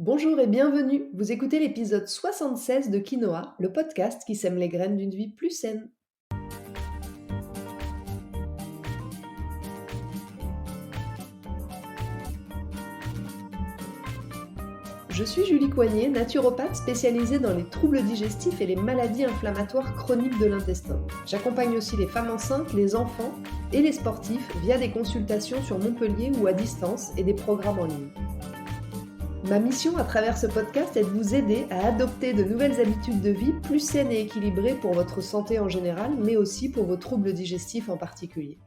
Bonjour et bienvenue. Vous écoutez l'épisode 76 de Quinoa, le podcast qui sème les graines d'une vie plus saine. Je suis Julie Coignet, naturopathe spécialisée dans les troubles digestifs et les maladies inflammatoires chroniques de l'intestin. J'accompagne aussi les femmes enceintes, les enfants et les sportifs via des consultations sur Montpellier ou à distance et des programmes en ligne. Ma mission à travers ce podcast est de vous aider à adopter de nouvelles habitudes de vie plus saines et équilibrées pour votre santé en général, mais aussi pour vos troubles digestifs en particulier.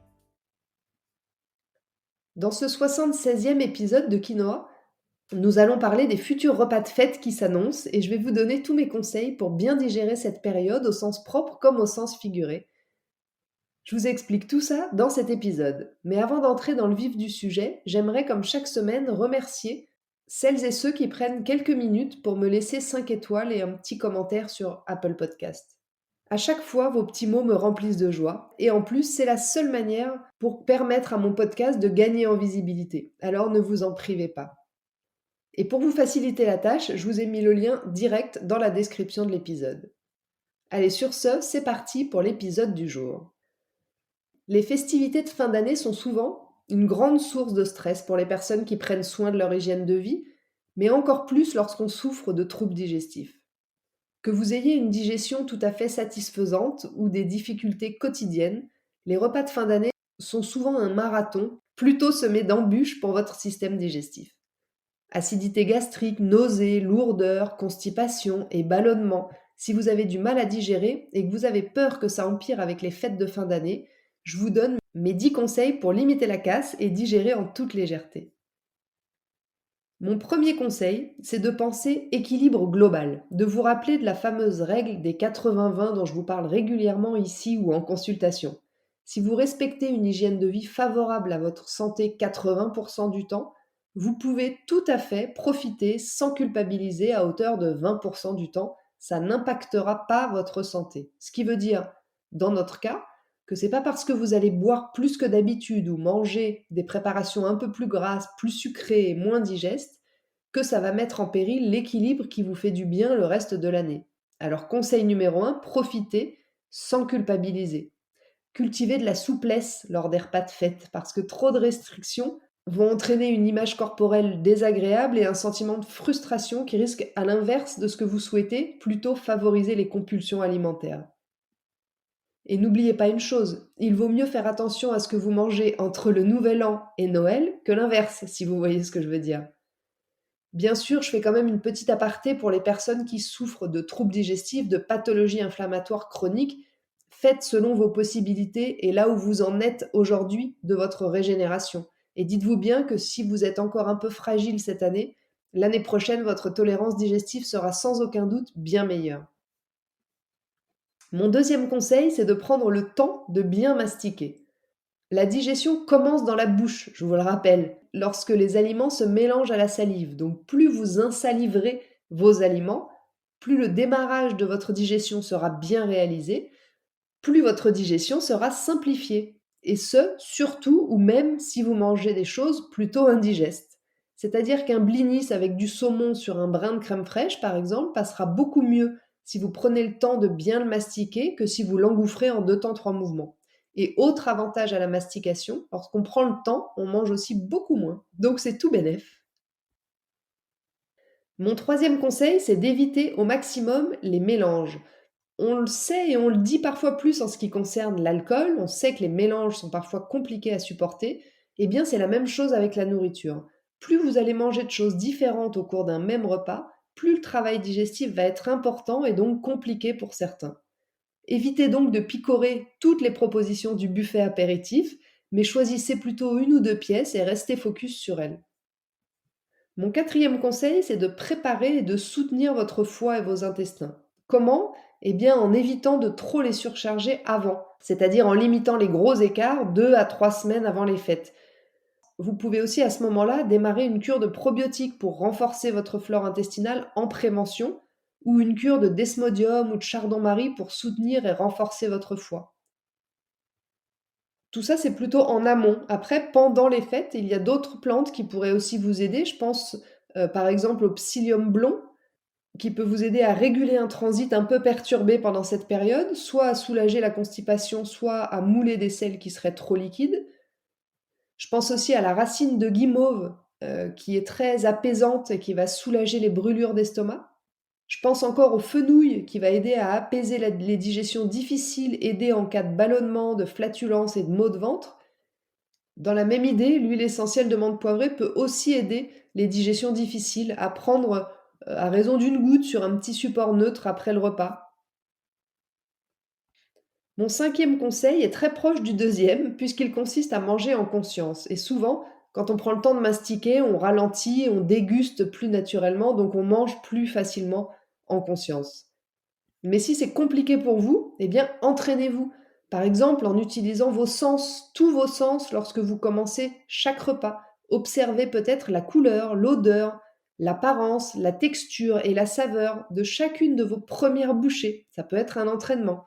Dans ce 76e épisode de Quinoa, nous allons parler des futurs repas de fête qui s'annoncent et je vais vous donner tous mes conseils pour bien digérer cette période au sens propre comme au sens figuré. Je vous explique tout ça dans cet épisode. Mais avant d'entrer dans le vif du sujet, j'aimerais comme chaque semaine remercier celles et ceux qui prennent quelques minutes pour me laisser 5 étoiles et un petit commentaire sur Apple Podcast. À chaque fois, vos petits mots me remplissent de joie et en plus, c'est la seule manière pour permettre à mon podcast de gagner en visibilité. Alors ne vous en privez pas. Et pour vous faciliter la tâche, je vous ai mis le lien direct dans la description de l'épisode. Allez, sur ce, c'est parti pour l'épisode du jour. Les festivités de fin d'année sont souvent une grande source de stress pour les personnes qui prennent soin de leur hygiène de vie, mais encore plus lorsqu'on souffre de troubles digestifs. Que vous ayez une digestion tout à fait satisfaisante ou des difficultés quotidiennes, les repas de fin d'année sont souvent un marathon, plutôt semé d'embûches pour votre système digestif. Acidité gastrique, nausées, lourdeur, constipation et ballonnement. Si vous avez du mal à digérer et que vous avez peur que ça empire avec les fêtes de fin d'année, je vous donne mes 10 conseils pour limiter la casse et digérer en toute légèreté. Mon premier conseil, c'est de penser équilibre global, de vous rappeler de la fameuse règle des 80-20 dont je vous parle régulièrement ici ou en consultation. Si vous respectez une hygiène de vie favorable à votre santé 80% du temps, vous pouvez tout à fait profiter sans culpabiliser à hauteur de 20% du temps. Ça n'impactera pas votre santé. Ce qui veut dire, dans notre cas, que c'est pas parce que vous allez boire plus que d'habitude ou manger des préparations un peu plus grasses, plus sucrées et moins digestes que ça va mettre en péril l'équilibre qui vous fait du bien le reste de l'année. Alors conseil numéro 1, profitez sans culpabiliser. Cultivez de la souplesse lors des repas de fête parce que trop de restrictions vont entraîner une image corporelle désagréable et un sentiment de frustration qui risque, à l'inverse de ce que vous souhaitez, plutôt favoriser les compulsions alimentaires. Et n'oubliez pas une chose, il vaut mieux faire attention à ce que vous mangez entre le Nouvel An et Noël que l'inverse, si vous voyez ce que je veux dire. Bien sûr, je fais quand même une petite aparté pour les personnes qui souffrent de troubles digestifs, de pathologies inflammatoires chroniques. Faites selon vos possibilités et là où vous en êtes aujourd'hui de votre régénération. Et dites-vous bien que si vous êtes encore un peu fragile cette année, l'année prochaine, votre tolérance digestive sera sans aucun doute bien meilleure. Mon deuxième conseil, c'est de prendre le temps de bien mastiquer. La digestion commence dans la bouche, je vous le rappelle, lorsque les aliments se mélangent à la salive. Donc plus vous insaliverez vos aliments, plus le démarrage de votre digestion sera bien réalisé, plus votre digestion sera simplifiée. Et ce, surtout ou même si vous mangez des choses plutôt indigestes. C'est-à-dire qu'un blinis avec du saumon sur un brin de crème fraîche, par exemple, passera beaucoup mieux si vous prenez le temps de bien le mastiquer que si vous l'engouffrez en 2 temps 3 mouvements. Et autre avantage à la mastication, lorsqu'on prend le temps, on mange aussi beaucoup moins. Donc c'est tout bénef. Mon troisième conseil, c'est d'éviter au maximum les mélanges. On le sait et on le dit parfois plus en ce qui concerne l'alcool, on sait que les mélanges sont parfois compliqués à supporter, eh bien c'est la même chose avec la nourriture. Plus vous allez manger de choses différentes au cours d'un même repas, plus le travail digestif va être important et donc compliqué pour certains. Évitez donc de picorer toutes les propositions du buffet apéritif, mais choisissez plutôt une ou deux pièces et restez focus sur elles. Mon quatrième conseil, c'est de préparer et de soutenir votre foie et vos intestins. Comment? Eh bien en évitant de trop les surcharger avant, c'est-à-dire en limitant les gros écarts 2 à 3 semaines avant les fêtes. Vous pouvez aussi à ce moment-là démarrer une cure de probiotiques pour renforcer votre flore intestinale en prévention ou une cure de desmodium ou de chardon-marie pour soutenir et renforcer votre foie. Tout ça, c'est plutôt en amont. Après, pendant les fêtes, il y a d'autres plantes qui pourraient aussi vous aider. Je pense par exemple au psyllium blond, qui peut vous aider à réguler un transit un peu perturbé pendant cette période, soit à soulager la constipation, soit à mouler des selles qui seraient trop liquides. Je pense aussi à la racine de guimauve, qui est très apaisante et qui va soulager les brûlures d'estomac. Je pense encore au fenouil qui va aider à apaiser les digestions difficiles, aider en cas de ballonnement, de flatulence et de maux de ventre. Dans la même idée, l'huile essentielle de menthe poivrée peut aussi aider les digestions difficiles à prendre à raison d'une goutte sur un petit support neutre après le repas. Mon cinquième conseil est très proche du deuxième, puisqu'il consiste à manger en conscience. Et souvent, quand on prend le temps de mastiquer, on ralentit, on déguste plus naturellement, donc on mange plus facilement en conscience. Mais si c'est compliqué pour vous, eh bien entraînez-vous. Par exemple, en utilisant vos sens, tous vos sens, lorsque vous commencez chaque repas. Observez peut-être la couleur, l'odeur, l'apparence, la texture et la saveur de chacune de vos premières bouchées. Ça peut être un entraînement.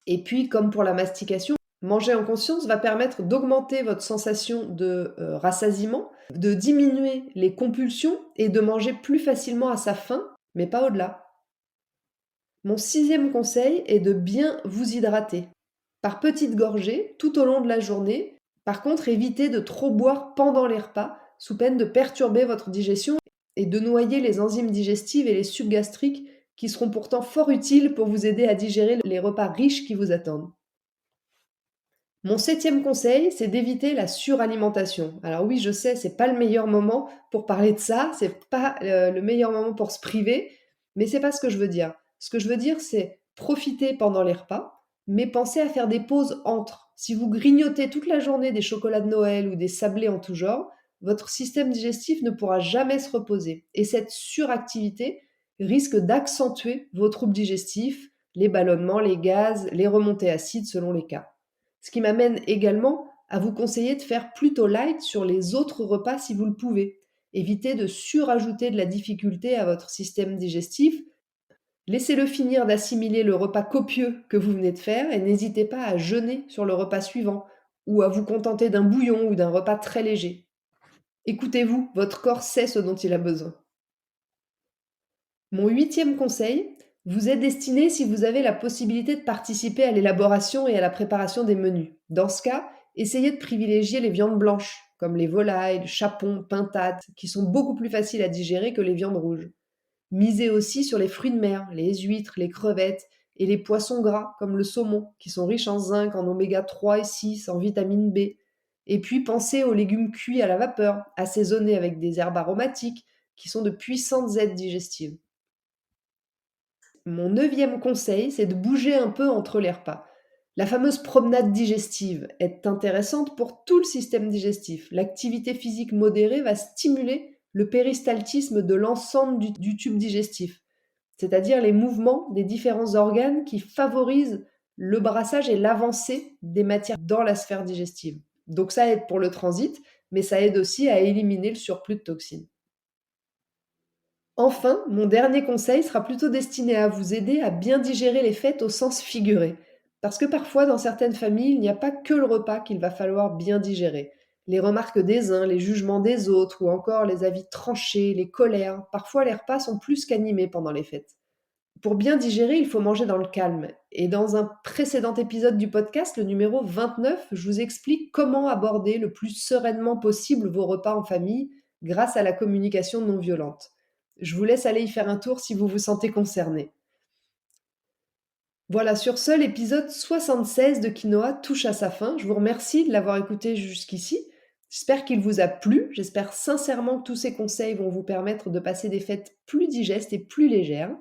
Et puis, comme pour la mastication, manger en conscience va permettre d'augmenter votre sensation de rassasiement, de diminuer les compulsions et de manger plus facilement à sa faim, mais pas au-delà. Mon sixième conseil est de bien vous hydrater. Par petites gorgées, tout au long de la journée. Par contre, évitez de trop boire pendant les repas, sous peine de perturber votre digestion et de noyer les enzymes digestives et les sucs gastriques qui seront pourtant fort utiles pour vous aider à digérer les repas riches qui vous attendent. Mon septième conseil, c'est d'éviter la suralimentation. Alors oui, je sais, c'est pas le meilleur moment pour parler de ça, c'est pas le meilleur moment pour se priver, mais c'est pas ce que je veux dire. Ce que je veux dire, c'est profiter pendant les repas, mais pensez à faire des pauses entre. Si vous grignotez toute la journée des chocolats de Noël ou des sablés en tout genre, votre système digestif ne pourra jamais se reposer. Et cette suractivité risque d'accentuer vos troubles digestifs, les ballonnements, les gaz, les remontées acides selon les cas. Ce qui m'amène également à vous conseiller de faire plutôt light sur les autres repas si vous le pouvez. Évitez de surajouter de la difficulté à votre système digestif. Laissez-le finir d'assimiler le repas copieux que vous venez de faire et n'hésitez pas à jeûner sur le repas suivant ou à vous contenter d'un bouillon ou d'un repas très léger. Écoutez-vous, votre corps sait ce dont il a besoin. Mon huitième conseil vous est destiné si vous avez la possibilité de participer à l'élaboration et à la préparation des menus. Dans ce cas, essayez de privilégier les viandes blanches, comme les volailles, le chapon, pintades, qui sont beaucoup plus faciles à digérer que les viandes rouges. Misez aussi sur les fruits de mer, les huîtres, les crevettes et les poissons gras, comme le saumon, qui sont riches en zinc, en oméga 3 et 6, en vitamine B. Et puis pensez aux légumes cuits à la vapeur, assaisonnés avec des herbes aromatiques, qui sont de puissantes aides digestives. Mon neuvième conseil, c'est de bouger un peu entre les repas. La fameuse promenade digestive est intéressante pour tout le système digestif. L'activité physique modérée va stimuler le péristaltisme de l'ensemble du tube digestif, c'est-à-dire les mouvements des différents organes qui favorisent le brassage et l'avancée des matières dans la sphère digestive. Donc ça aide pour le transit, mais ça aide aussi à éliminer le surplus de toxines. Enfin, mon dernier conseil sera plutôt destiné à vous aider à bien digérer les fêtes au sens figuré. Parce que parfois, dans certaines familles, il n'y a pas que le repas qu'il va falloir bien digérer. Les remarques des uns, les jugements des autres, ou encore les avis tranchés, les colères, parfois les repas sont plus qu'animés pendant les fêtes. Pour bien digérer, il faut manger dans le calme. Et dans un précédent épisode du podcast, le numéro 29, je vous explique comment aborder le plus sereinement possible vos repas en famille grâce à la communication non violente. Je vous laisse aller y faire un tour si vous vous sentez concerné. Voilà, sur ce, l'épisode 76 de Quinoa touche à sa fin. Je vous remercie de l'avoir écouté jusqu'ici. J'espère qu'il vous a plu. J'espère sincèrement que tous ces conseils vont vous permettre de passer des fêtes plus digestes et plus légères.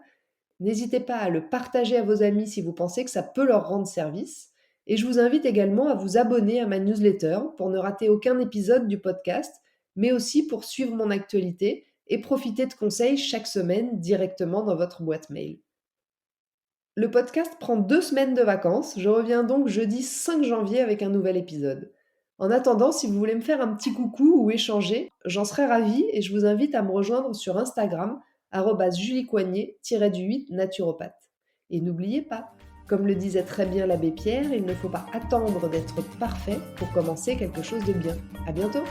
N'hésitez pas à le partager à vos amis si vous pensez que ça peut leur rendre service. Et je vous invite également à vous abonner à ma newsletter pour ne rater aucun épisode du podcast, mais aussi pour suivre mon actualité et profiter de conseils chaque semaine directement dans votre boîte mail. Le podcast prend 2 semaines de vacances. Je reviens donc jeudi 5 janvier avec un nouvel épisode. En attendant, si vous voulez me faire un petit coucou ou échanger, j'en serais ravie et je vous invite à me rejoindre sur Instagram @juliecoignet-8 naturopathe. Et n'oubliez pas, comme le disait très bien l'abbé Pierre, il ne faut pas attendre d'être parfait pour commencer quelque chose de bien. À bientôt!